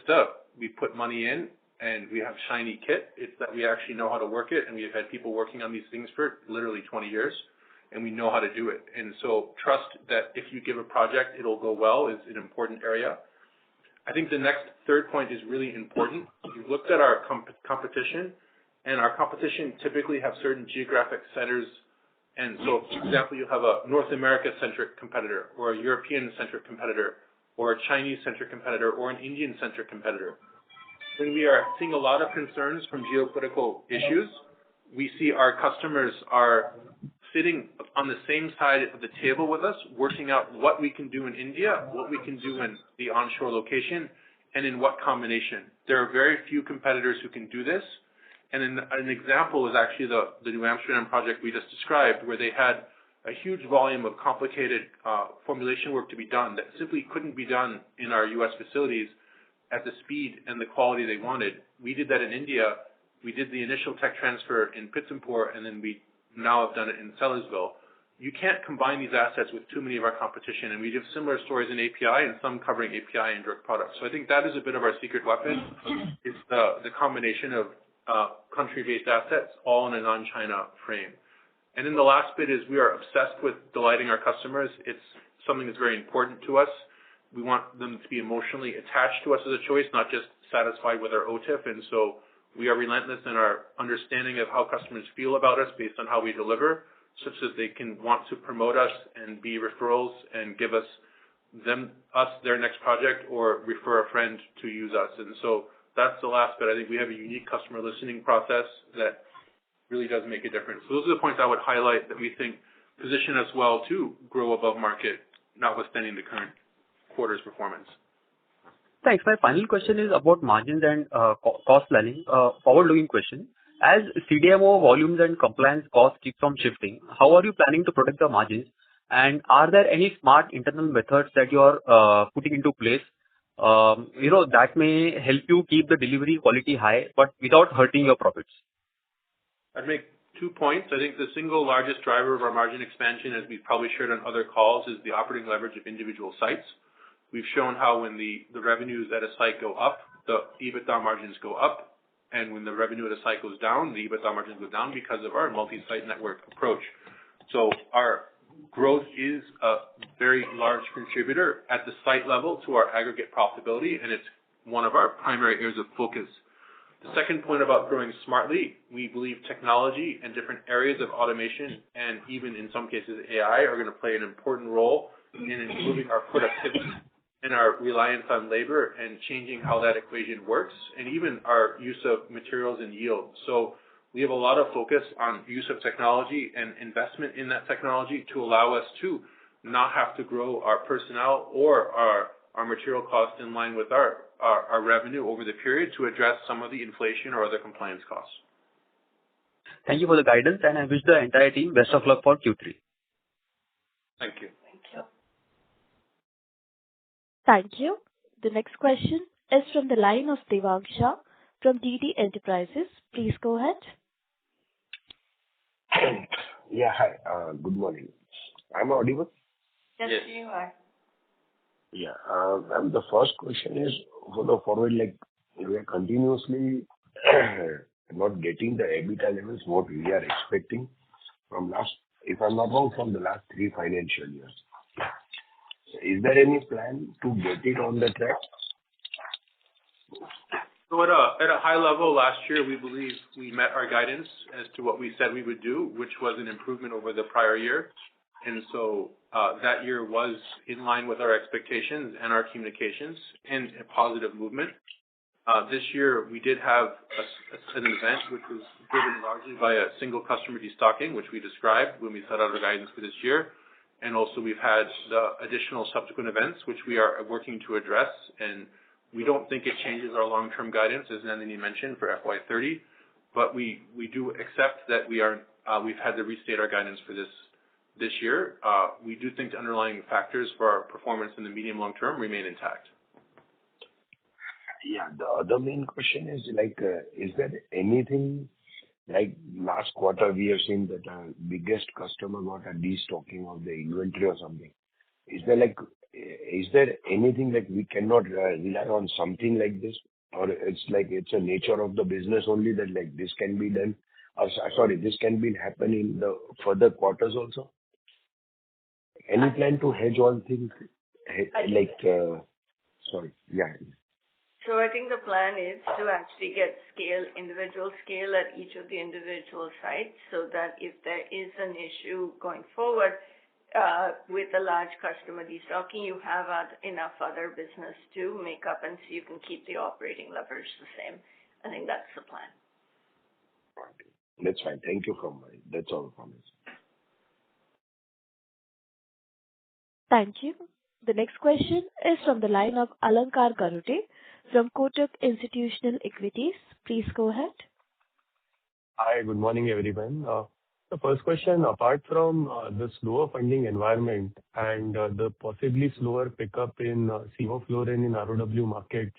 we put money in and we have shiny kit. It's that we actually know how to work it, and we have had people working on these things for literally 20 years, and we know how to do it. And so trust that if you give a project, it'll go well is an important area. I think the next third point is really important. We've looked at our competition, and our competition typically have certain geographic centers. And so, for example, you have a North America-centric competitor, or a European-centric competitor, or a Chinese-centric competitor, or an Indian-centric competitor. When we are seeing a lot of concerns from geopolitical issues, we see our customers are sitting on the same side of the table with us, working out what we can do in India, what we can do in the onshore location, and in what combination. There are very few competitors who can do this. And an example is actually the New Amsterdam project we just described, where they had a huge volume of complicated formulation work to be done that simply couldn't be done in our U.S. facilities at the speed and the quality they wanted. We did that in India. We did the initial tech transfer in Pittsburgh, and then we now have done it in Sellersville. You can't combine these assets with too many of our competition, and we have similar stories in API and some covering API and drug products. So I think that is a bit of our secret weapon. It's the combination of country-based assets all in a non-China frame. And then the last bit is we are obsessed with delighting our customers. It's something that's very important to us. We want them to be emotionally attached to us as a choice, not just satisfied with our OTIF. And so We are relentless in our understanding of how customers feel about us based on how we deliver, such that they can want to promote us and be referrals and give us their next project or refer a friend to use us. And so that's the last bit. I think we have a unique customer listening process that really does make a difference. So those are the points I would highlight that we think position us well to grow above market, notwithstanding the current quarter's performance. Thanks. My final question is about margins and cost planning. Forward-looking question. As CDMO volumes and compliance costs keep on shifting, how are you planning to protect the margins? And are there any smart internal methods that you are putting into place, that may help you keep the delivery quality high, but without hurting your profits? I'd make 2 points. I think the single largest driver of our margin expansion, as we've probably shared on other calls, is the operating leverage of individual sites. We've shown how when the revenues at a site go up, the EBITDA margins go up, and when the revenue at a site goes down, the EBITDA margins go down because of our multi-site network approach. So our growth is a very large contributor at the site level to our aggregate profitability, and it's one of our primary areas of focus. The second point about growing smartly, we believe technology and different areas of automation, and even in some cases AI, are going to play an important role in improving our productivity and our reliance on labor and changing how that equation works, and even our use of materials and yield. So we have a lot of focus on use of technology and investment in that technology to allow us to not have to grow our personnel or our material costs in line with our revenue over the period to address some of the inflation or other compliance costs. Thank you for the guidance, and I wish the entire team best of luck for Q3. Thank you. Thank you. The next question is from the line of Devang Shah from DD Enterprises. Please go ahead. Yeah, hi. Good morning. I'm audible? Yes, you are. Yeah. The first question is for the forward, we are continuously not getting the EBITDA levels what we are expecting from last, if I'm not wrong, from the last 3 financial years. Is there any plan to get it on the track? So at a high level, last year we believe we met our guidance as to what we said we would do, which was an improvement over the prior year. And so that year was in line with our expectations and our communications and a positive movement. This year we did have an event which was driven largely by a single customer destocking, which we described when we set out our guidance for this year. And also we've had the additional subsequent events, which we are working to address. And we don't think it changes our long-term guidance, as Nandini mentioned, for FY30. But we do accept that we've had to restate our guidance for this year. We do think the underlying factors for our performance in the medium long term remain intact. Yeah, the other main question is is there anything like last quarter we have seen that our biggest customer got a destocking of the inventory or something? Is there anything we cannot rely on something like this, or it's a nature of the business only that this can be done, or this can be happen in the further quarters also? Any plan to hedge all things? So I think the plan is to actually get individual scale at each of the individual sites, so that if there is an issue going forward with a large customer destocking, you have enough other business to make up, and so you can keep the operating leverage the same. I think that's the plan. That's fine. Thank you that's all from me. Thank you. The next question is from the line of Alankar Garude from Kotak Institutional Equities. Please go ahead. Hi, good morning, everyone. The first question, apart from the slower funding environment and the possibly slower pickup in sevoflurane in ROW markets,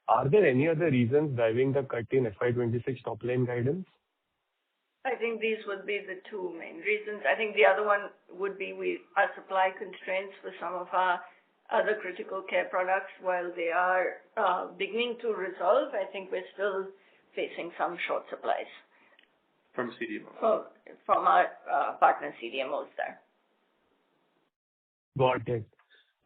are there any other reasons driving the cut in FY26 top-line guidance? I think these would be the 2 main reasons. I think the other one would be our supply constraints for some of our other critical care products. While they are beginning to resolve, I think we're still facing some short supplies. From CDMO. From our partner CDMOs there. Got it.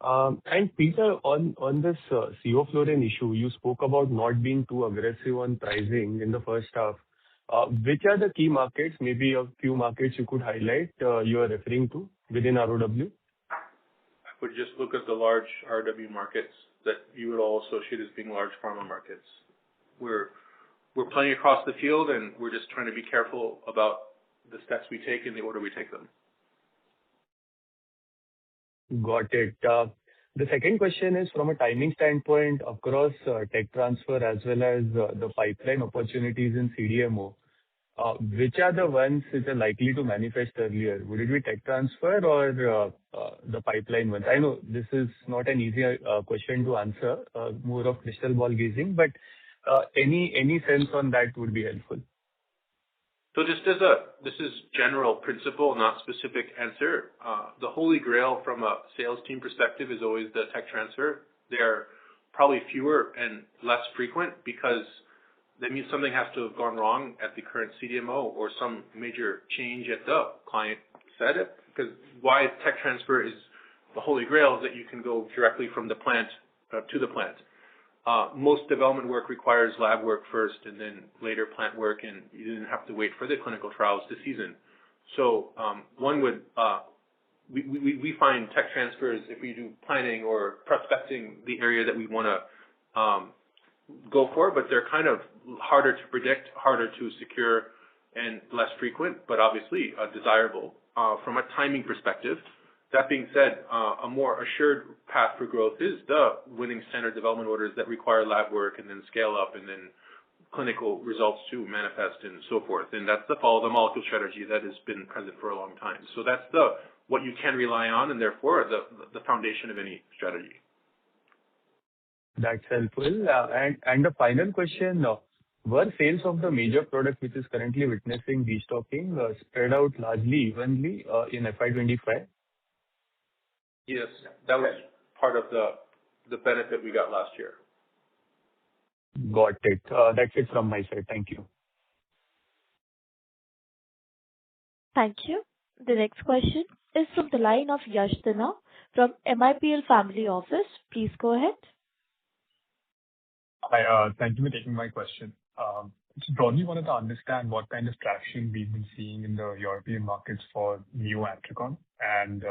And Peter, on this sevoflurane issue, you spoke about not being too aggressive on pricing in the first half. Which are the key markets, maybe a few markets you could highlight, you are referring to within ROW? I would just look at the large RW markets that you would all associate as being large pharma markets. We're playing across the field, and we're just trying to be careful about the steps we take and the order we take them. Got it. The second question is from a timing standpoint across tech transfer as well as the pipeline opportunities in CDMO. Which are the ones which are likely to manifest earlier? Would it be tech transfer or the pipeline ones? I know this is not an easy question to answer, more of crystal ball gazing, but any sense on that would be helpful. So just this is general principle, not specific answer. The holy grail from a sales team perspective is always the tech transfer. They're probably fewer and less frequent because that means something has to have gone wrong at the current CDMO or some major change at the client side. Because why tech transfer is the holy grail is that you can go directly from the plant to the plant. Most development work requires lab work first and then later plant work, and you didn't have to wait for the clinical trials to season. So we find tech transfers if we do planning or prospecting the area that we want to go for, but they're kind of harder to predict, harder to secure, and less frequent, but obviously desirable from a timing perspective. That being said, a more assured path for growth is the winning standard development orders that require lab work and then scale up and then clinical results to manifest and so forth. And that's the follow the molecule strategy that has been present for a long time. So that's what you can rely on and therefore the foundation of any strategy. That's helpful. And the final question, were sales of the major product which is currently witnessing destocking spread out largely evenly in FY25? Yes, that was part of the benefit we got last year. Got it. That's it from my side. Thank you. Thank you. The next question is from the line of Yash Dana from MIPL Family Office. Please go ahead. Hi, thank you for taking my question. Just broadly wanted to understand what kind of traction we've been seeing in the European markets for Neo Antricon, and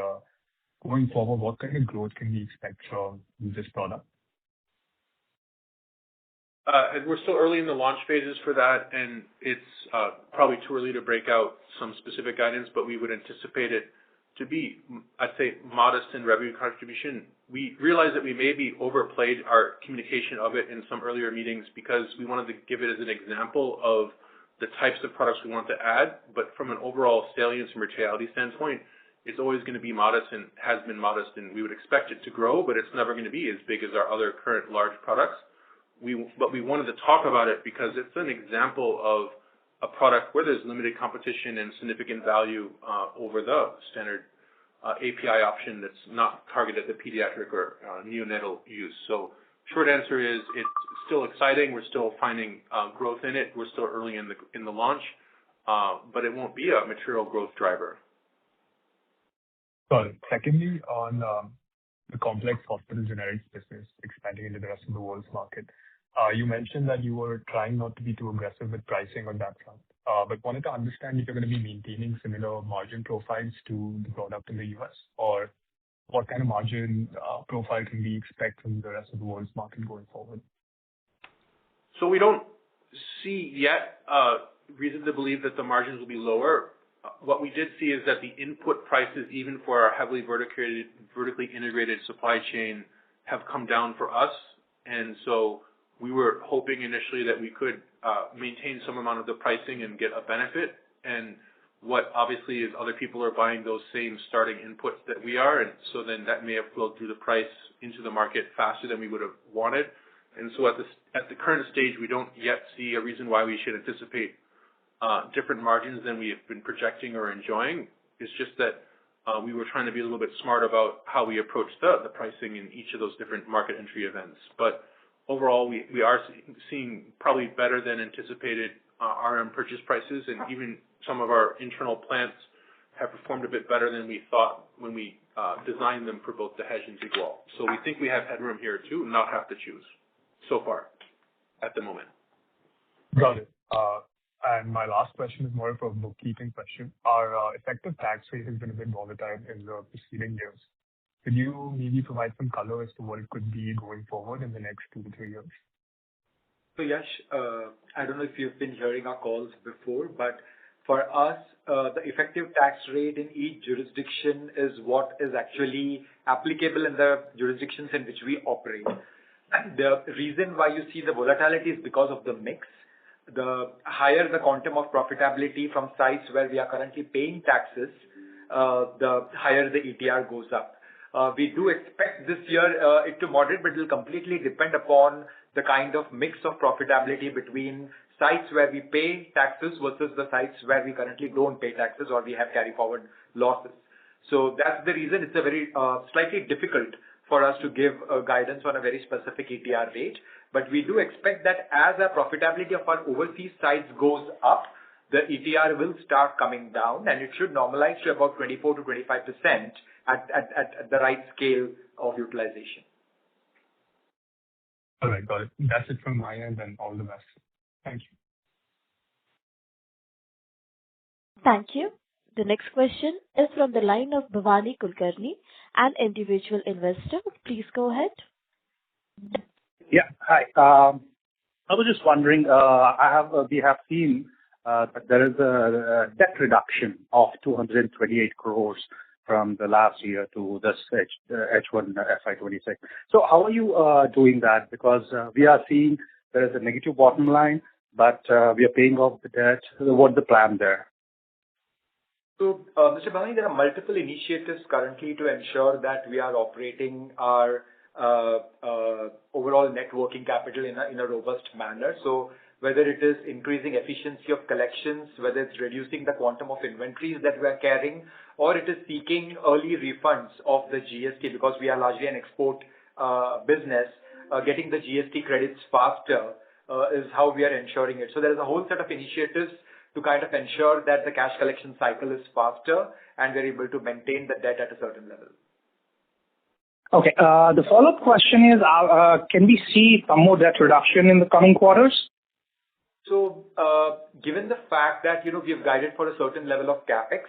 going forward, what kind of growth can we expect from this product? We're still early in the launch phases for that, and it's probably too early to break out some specific guidance, but we would anticipate it to be, I'd say, modest in revenue contribution. We realize that we maybe overplayed our communication of it in some earlier meetings because we wanted to give it as an example of the types of products we want to add, but from an overall salience and materiality standpoint, it's always going to be modest and has been modest, and we would expect it to grow, but it's never going to be as big as our other current large products. But we wanted to talk about it because it's an example of a product where there's limited competition and significant value over the standard API option that's not targeted at the pediatric or neonatal use. So short answer is it's still exciting. We're still finding growth in it. We're still early in the launch, but it won't be a material growth driver. Got it. Secondly, on the complex hospital generics business expanding into the rest of the world's market, you mentioned that you were trying not to be too aggressive with pricing on that front, but wanted to understand if you're going to be maintaining similar margin profiles to the product in the US, or what kind of margin profile can we expect from the rest of the world's market going forward? So we don't see yet reason to believe that the margins will be lower. What we did see is that the input prices, even for our heavily vertically integrated supply chain, have come down for us. And so we were hoping initially that we could maintain some amount of the pricing and get a benefit. And what obviously is other people are buying those same starting inputs that we are. And so then that may have flowed through the price into the market faster than we would have wanted. And so at the current stage, we don't yet see a reason why we should anticipate different margins than we have been projecting or enjoying. It's just that we were trying to be a little bit smart about how we approach the pricing in each of those different market entry events. But overall, we are seeing probably better than anticipated RM purchase prices, and even some of our internal plants have performed a bit better than we thought when we design them for both the hedge and Zigual. So we think we have headroom here too, not have to choose so far at the moment. Got it. And my last question is more of a bookkeeping question. Our effective tax rate has been a bit volatile in the preceding years. Could you maybe provide some color as to what it could be going forward in the next 2 to 3 years? So Yash, I don't know if you've been hearing our calls before, but for us, the effective tax rate in each jurisdiction is what is actually applicable in the jurisdictions in which we operate. And the reason why you see the volatility is because of the mix. The higher the quantum of profitability from sites where we are currently paying taxes, the higher the ETR goes up. We do expect this year it to moderate, but it will completely depend upon the kind of mix of profitability between sites where we pay taxes versus the sites where we currently don't pay taxes or we have carry forward losses. So that's the reason it's a very slightly difficult for us to give guidance on a very specific ETR rate. But we do expect that as the profitability of our overseas sites goes up, the ETR will start coming down and it should normalize to about 24 to 25% at the right scale of utilization. All right, got it. That's it from my end, and all the best. Thank you. Thank you. The next question is from the line of Bhavani Kulkarni, an individual investor. Please go ahead. Yeah, hi. I was just wondering, we have seen that there is a debt reduction of 228 crores from the last year to this H1 FY26. So how are you doing that? Because we are seeing there is a negative bottom line, but we are paying off the debt. What's the plan there? So, Mr. Bhavani, there are multiple initiatives currently to ensure that we are operating our overall net working capital in a robust manner. So whether it is increasing efficiency of collections, whether it's reducing the quantum of inventories that we are carrying, or it is seeking early refunds of the GST, because we are largely an export business, getting the GST credits faster is how we are ensuring it. So there is a whole set of initiatives to kind of ensure that the cash collection cycle is faster and we're able to maintain the debt at a certain level. Okay. The follow-up question is, can we see some more debt reduction in the coming quarters? So, given the fact that, we've guided for a certain level of capex,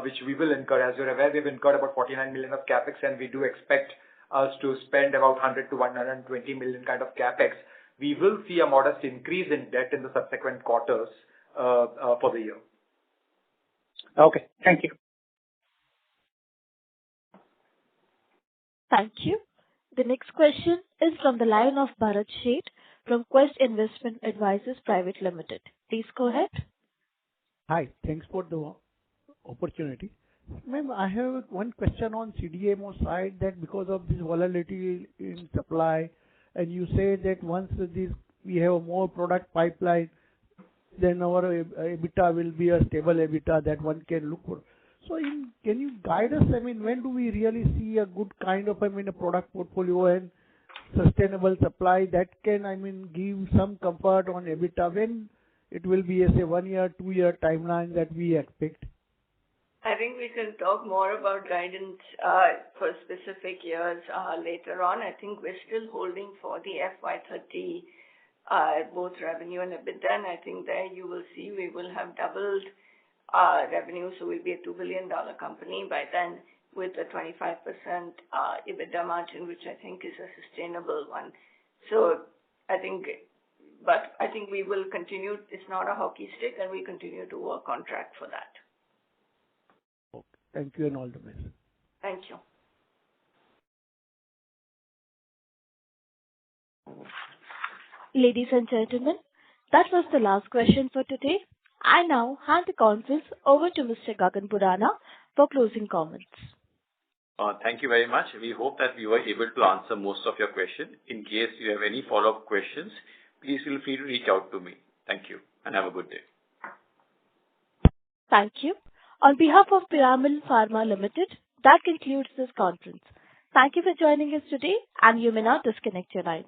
which we will incur, as you're aware, we've incurred about 49 million of capex, and we do expect us to spend about 100 to 120 million kind of capex. We will see a modest increase in debt in the subsequent quarters for the year. Okay. Thank you. Thank you. The next question is from the line of Bharat Sheth from Quest Investment Advisors Private Limited. Please go ahead. Hi. Thanks for the opportunity. Ma'am, I have one question on CDMO side, that because of this volatility in supply, and you say that once we have a more product pipeline, then our EBITDA will be a stable EBITDA that one can look for. So can you guide us? When do we really see a good kind of, a product portfolio and sustainable supply that can, give some comfort on EBITDA, when it will be a, say, 1 year, 2 year timeline that we expect? I think we can talk more about guidance for specific years later on. I think we're still holding for the FY30 both revenue and EBITDA, and I think there you will see we will have doubled revenue, so we'll be a $2 billion company by then with a 25% EBITDA margin, which I think is a sustainable one. So I think we will continue. It's not a hockey stick, and we continue to work on track for that. Okay. Thank you and all the best. Thank you. Ladies and gentlemen, that was the last question for today. I now hand the conference over to Mr. Gagan Borana for closing comments. Thank you very much. We hope that we were able to answer most of your questions. In case you have any follow-up questions, please feel free to reach out to me. Thank you and have a good day. Thank you. On behalf of Piramal Pharma Ltd, that concludes this conference. Thank you for joining us today, and you may now disconnect your lines.